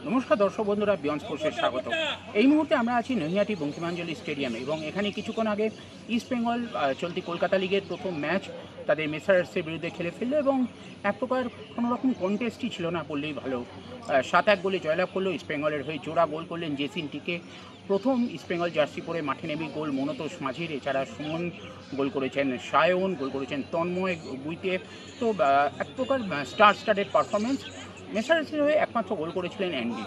নমস্কার দর্শক বন্ধুরা, বিয়ন্ড স্পোর্টসের স্বাগত। এই মুহূর্তে আমরা আছি নৈহাটি বঙ্কিমাঞ্জলি স্টেডিয়ামে এবং এখানে কিছুক্ষণ আগে ইস্ট বেঙ্গল চলতি কলকাতা লিগের প্রথম ম্যাচ তাদের মেসার্সের বিরুদ্ধে খেলে ফেললো এবং এক প্রকার কোনোরকম কন্টেস্টই ছিল না বললেই ভালো। 7-1 গোলে জয়লাভ করলো। ইস্ট বেঙ্গলের হয়ে জোড়া গোল করলেন জেসিন টিকে। প্রথম ইস্ট বেঙ্গল জার্সি পরে মাঠে নেমে গোল মনতোষ মাঝির, এছাড়া সুমন গোল করেছেন, সায়ন গোল করেছেন, তন্ময় বুইতে। তো এক প্রকার স্টারের পারফরমেন্স। মেসার্সের হয়ে একমাত্র গোল করেছিলেন অ্যান্ডি।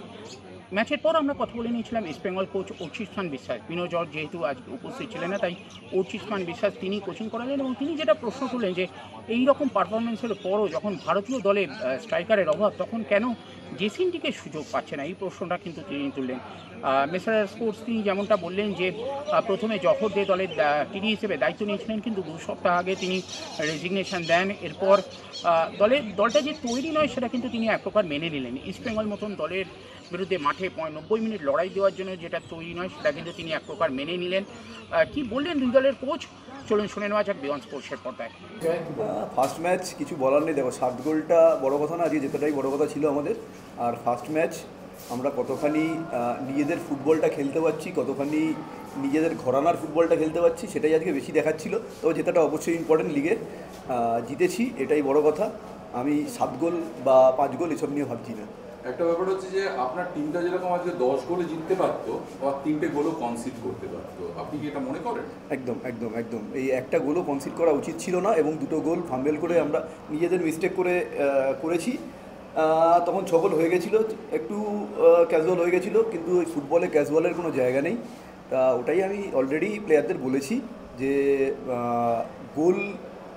ম্যাচের পর আমরা কথা বলে নিয়েছিলাম ইস্ট বেঙ্গল কোচ অর্চিত খান বিশ্বাস। বিনো জর্জ যেহেতু আজ উপস্থিত ছিলেন না, তাই অর্চিত খান বিশ্বাস তিনি কোচিং করালেন এবং তিনি যেটা প্রশ্ন তুললেন যে এই রকম পারফরমেন্সের পরও যখন ভারতীয় দলে স্ট্রাইকারের অভাব, তখন কেন জেসিনটিকে সুযোগ পাচ্ছে না, এই প্রশ্নটা কিন্তু তিনি তুললেন। মেসার্স স্পোর্টস তিনি যেমনটা বললেন যে প্রথমে জহর দে দলের টিডি হিসেবে দায়িত্ব নিয়েছিলেন, কিন্তু 2 সপ্তাহ আগে তিনি রেজিগনেশন দেন। এরপর দলটা যে তৈরি নয় সেটা কিন্তু তিনি এক প্রকার মেনে নিলেন। ইস্ট বেঙ্গল মতন দলের বিরুদ্ধে মাঠে 90 মিনিট লড়াই দেওয়ার জন্য যেটা তৈরি নয় সেটা কিন্তু তিনি এক প্রকার মেনে নিলেন। কি বললেন দুই দলের কোচ, চলুন শুনে নেওয়া যাক বিয়ন্ড স্পোর্টসের পর্দায়। ফার্স্ট ম্যাচ কিছু বলার নেই। দেখো, 7 গোলটা বড় কথা না, আজকে যেটাই বড় কথা ছিল আমাদের। আর ফার্স্ট ম্যাচ আমরা কতখানি নিজেদের ফুটবলটা খেলতে পারছি, কতখানি নিজেদের ঘরানার ফুটবলটা খেলতে পারছি, সেটাই আজকে বেশি দেখাচ্ছিল। তবে জেতাটা অবশ্যই ইম্পর্টেন্ট। লিগে জিতেছি, এটাই বড় কথা। আমি 7 গোল বা 5 গোল এসব নিয়ে ভাবছি না। একটা ব্যাপার হচ্ছে যে আপনার টিমটা যেরকম আজকে 10 গোলে জিততে পারতো, বা 3টে গোলও কনসিড করতে পারতো, আপনি কি এটা মনে করেন? একদম একদম একদম এই একটা গোলও কনসিড করা উচিত ছিল না, এবং 2টো গোল ফাম্বেল করে আমরা নিজেদের মিস্টেক করেছি। তখন 6 গোল হয়ে গেছিলো, একটু ক্যাজুয়াল হয়ে গেছিলো, কিন্তু ওই ফুটবলে ক্যাজুয়ালের কোনো জায়গা নেই। তা ওটাই আমি অলরেডি প্লেয়ারদের বলেছি যে গোল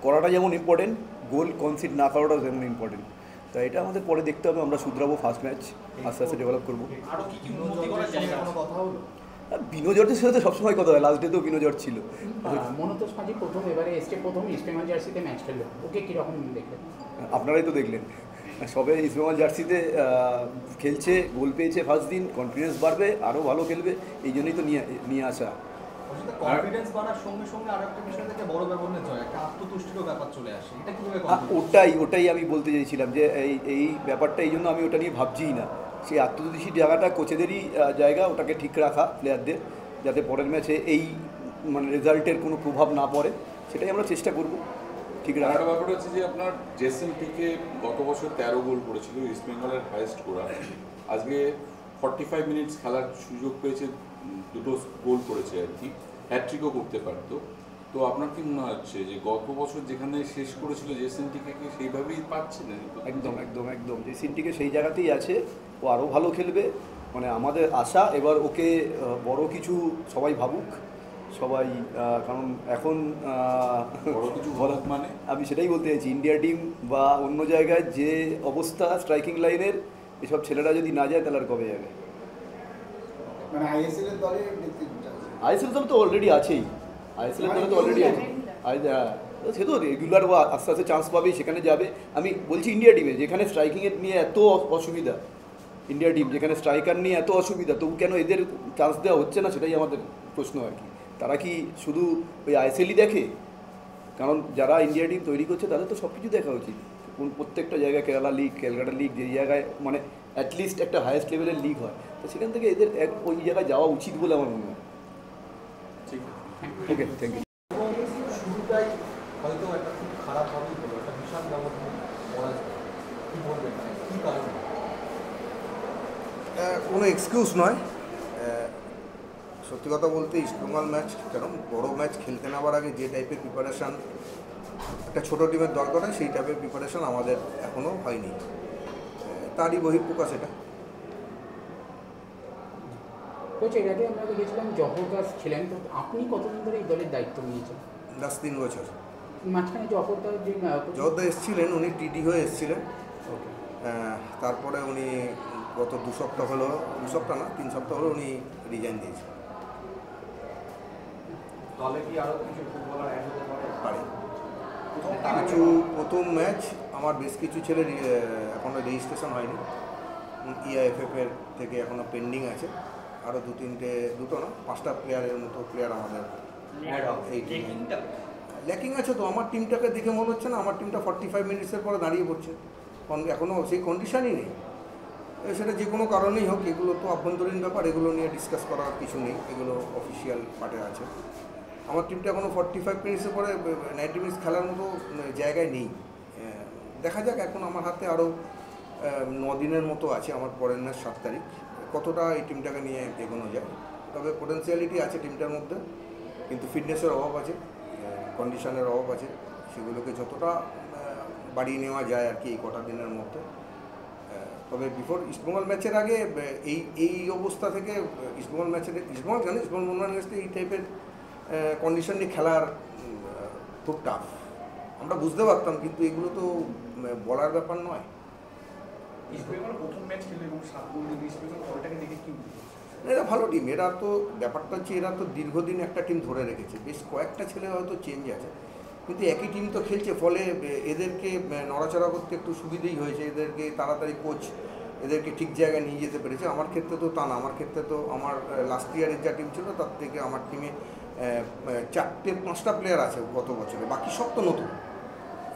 করাটা যেমন ইম্পর্টেন্ট, গোল কনসিড না করাটা যেমন ইম্পর্টেন্ট। তা এটা আমাদের পরে দেখতে হবে, আমরা শুধরাবো। ফার্স্ট ম্যাচ আস্তে আস্তে ডেভেলপ করবো। বিনো জর্জের সাথে সবসময় কথা হয়, লাস্ট ডেতেও বিনো জর্জ ছিল। মনতোষ মাঝি প্রথম এবারে এসছে, প্রথম ইস্ট বেঙ্গল জার্সিতে ম্যাচ খেললো, ওকে কীরকম দেখলেন? আপনারাই তো দেখলেন, সবে ইস্ট বেঙ্গল জার্সিতে খেলছে, গোল পেয়েছে ফার্স্ট দিন, কনফিডেন্স বাড়বে, আরও ভালো খেলবে, এই জন্যই তো নিয়ে আসা। কনফিডেন্স বাড়ার সঙ্গে সঙ্গে আরেকটা বিষয় থেকে বড় ব্যবধানে জয়, একটা আত্মতুষ্টির ব্যাপার চলে আসে। এটা কিভাবে? ওটাই আমি বলতে চাইছিলাম যে এই ব্যাপারটা, এই জন্য আমি ওটা নিয়ে ভাবছিই না। সেই আত্মতুষ্টির জায়গাটা কোচেদেরই জায়গা, ওটাকে ঠিক রাখা প্লেয়ারদের, যাতে পরের ম্যাচে এই রেজাল্টের কোনো প্রভাব না পড়ে, সেটাই আমরা চেষ্টা করব ঠিক রাখার। একটা ব্যাপার হচ্ছে যে আপনার জেসিন টিকে গত বছর 13 গোল করেছিল, ইস্ট বেঙ্গলের হাইয়েস্ট করা। আজকে 45 মিনিটস খেলার সুযোগ পেয়েছে, 2টো গোল করেছে আর কি, হ্যাট্রিকও করতে পারতো। তো আপনার কি মনে হচ্ছে যে গত বছর যেখানে শেষ করেছিল জেসিন টিকে কি সেইভাবেই পাচ্ছে না? একদম একদম একদম জেসিন টিকে সেই জায়গাতেই আছে, ও আরও ভালো খেলবে। আমাদের আশা এবার ওকে বড় কিছু সবাই ভাবুক, সবাই, কারণ এখন বড় কিছু ভাবুক মানে আমি সেটাই বলতে চাইছি। ইন্ডিয়া টিম বা অন্য জায়গায় যে অবস্থা স্ট্রাইকিং লাইনের, এসব ছেলেরা যদি না যায় তাহলে আর কবে যাবে? আইএসএল দলে তো অলরেডি আছেই, আইএসএল দলে তো অলরেডি আছে। সে তো রেগুলার ও আস্তে আস্তে চান্স পাবেই, সেখানে যাবে। আমি বলছি ইন্ডিয়া টিমে যেখানে স্ট্রাইকিংয়ের নিয়ে এত অসুবিধা, ইন্ডিয়া টিম যেখানে স্ট্রাইকার নিয়ে এত অসুবিধা, তবু কেন এদের চান্স দেওয়া হচ্ছে না, সেটাই আমাদের প্রশ্ন আর কি। তারা কি শুধু ওই আইএসএলই দেখে? কারণ যারা ইন্ডিয়া টিম তৈরি করছে তাদের তো সব কিছু দেখা উচিত। প্রত্যেকটা জায়গায় কেরালা লিগ, ক্যালকাটা লিগ, যে জায়গায় অ্যাটলিস্ট একটা হায়েস্ট লেভেলের লিগ হয়, তো সেখান থেকে এদের ওই জায়গায় যাওয়া উচিত বলে আমার মনে হয়। ঠিক আছে, ওকে, থ্যাংক ইউ। শুরুটাই হয়তো একটা খুব খারাপভাবেই হলো, একটা বিশাল ব্যবধান করা যায়, কী বলবেন, কী কারণে? কোনো এক্সকিউজ নয়। সত্যি কথা বলতে ইস্টবেঙ্গল ম্যাচ, কেন বড় ম্যাচ খেলতে নেওয়ার আগে যে টাইপের প্রিপারেশান একটা ছোটো টিমের দরকার হয়, সেই টাইপের প্রিপারেশান আমাদের এখনও হয়নি। তারই বহিঃপ্রকাশ এটা। কোচ, এর আগে আমরা দেখেছিলাম জহর দাস ছিলেন, তো আপনি কতদিন ধরে এই দলের দায়িত্ব নিয়েছেন? 3 বছর। মাঝখানে জহর জহরদা এসেছিলেন, উনি টিডি হয়ে এসেছিলেন। তারপরে উনি গত 2 সপ্তাহ হলো, 2 সপ্তাহ না 3 সপ্তাহ হলো উনি রিজাইন দিয়েছেন। দলে কি আরও কিছু ফুটবলার অ্যাড হতে পারে? কিছু প্রথম ম্যাচ আমার বেশ কিছু ছেলে এখনও রেজিস্ট্রেশন হয়নি, ইআইএফএফের থেকে এখনও পেন্ডিং আছে। আরও 2-3টে 5টা প্লেয়ারের মতো প্লেয়ার আমাদের এই ল্যাকিং আছে। তো আমার টিমটাকে দেখে মনে হচ্ছে না আমার টিমটা 45 মিনিটসের পরে দাঁড়িয়ে পড়ছে, এখনও সেই কন্ডিশনই নেই। সেটা যে কোনো কারণেই হোক, এগুলো তো আভ্যন্তরীণ ব্যাপার, এগুলো নিয়ে ডিসকাস করার কিছু নেই, এগুলো অফিসিয়াল পার্টে আছে। আমার টিমটা এখনও 45 মিনিটসের পরে 90 মিনিটস খেলার মতো জায়গায় নেই। দেখা যাক, এখন আমার হাতে আরও 9 দিনের মতো আছে, আমার পরের ম্যাচ 7 তারিখ, কতটা এই টিমটাকে নিয়ে এগোনো যায়। তবে পোটেন্সিয়ালিটি আছে টিমটার মধ্যে, কিন্তু ফিটনেসের অভাব আছে, কন্ডিশনের অভাব আছে, সেগুলোকে যতটা বাড়িয়ে নেওয়া যায় আর কি এই কটা দিনের মধ্যে। তবে বিফোর ইস্টবেঙ্গল ম্যাচের আগে এই অবস্থা থেকে ইস্টবেঙ্গল মোহনবাগান কাছে এই টাইপের কন্ডিশন নিয়ে খেলার খুব টাফ, আমরা বুঝতে পারতাম, কিন্তু এগুলো তো বলার ব্যাপার নয়। ইস্টবেঙ্গল প্রথম ম্যাচ খেললো এবং 7 গোল দিয়ে ইস্টবেঙ্গল দলটাকে দেখে কি এরা ভালো টিম, এরা তো ব্যাপারটা হচ্ছে এরা তো দীর্ঘদিন একটা টিম ধরে রেখেছে, বেশ কয়েকটা ছেলে হয়তো চেঞ্জ আছে, কিন্তু একই টিম তো খেলছে, ফলে এদেরকে নড়াচড়া করতে একটু সুবিধেই হয়েছে, এদেরকে তাড়াতাড়ি কোচ এদেরকে ঠিক জায়গায় নিয়ে যেতে পেরেছে। আমার ক্ষেত্রে তো তা না, আমার ক্ষেত্রে তো আমার লাস্ট ইয়ারের যা টিম ছিল তার থেকে আমার টিমে 4-5টা প্লেয়ার আছে গত বছরে, বাকি সব তো নতুন,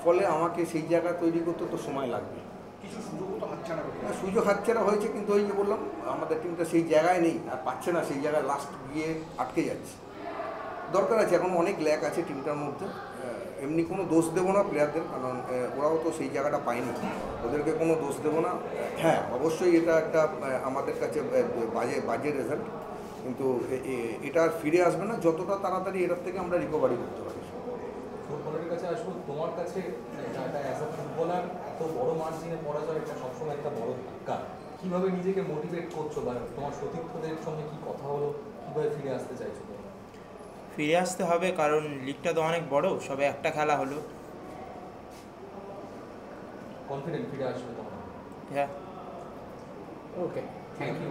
ফলে আমাকে সেই জায়গা তৈরি করতে তো সময় লাগবে। কিছু সুযোগও তো হাতছাড়া হয়েছে। সুযোগ হাতছাড়া হয়েছে, কিন্তু ওই যে বললাম আমাদের টিমটা সেই জায়গায় নেই, আর পাচ্ছে না, সেই জায়গায় লাস্ট গিয়ে আটকে যাচ্ছে। দরকার আছে, এখন অনেক ল্যাক আছে টিমটার মধ্যে, এমনি কোনো দোষ দেবো না প্লেয়ারদের, কারণ ওরাও তো সেই জায়গাটা পায়নি, ওদেরকে কোনো দোষ দেবো না। হ্যাঁ, অবশ্যই এটা একটা আমাদের কাছে বাজে রেজাল্ট, কিন্তু এটা আর ফিরে আসবে না যতটা তাড়াতাড়ি এটার থেকে আমরা রিকভারি করতে পারি। ফুটবলের কাছে আসবো, তোমার কাছে একটা অ্যাজ আ ফুটবলার এত বড় মার্জিনে পরাজয় একটা সবসময় একটা বড় ধাক্কা, কীভাবে নিজেকে মোটিভেট করছো বা তোমার সতীর্থদের সঙ্গে কি কথা হলো, কীভাবে ফিরে আসতে চাইছো? ফিরে আসতে হবে, কারণ লিগটা তো অনেক বড়, সবে একটা খেলা হলো। কনফিডেন্ট ফিরে আসবে তোমার? হ্যাঁ। ওকে, থ্যাংক ইউ।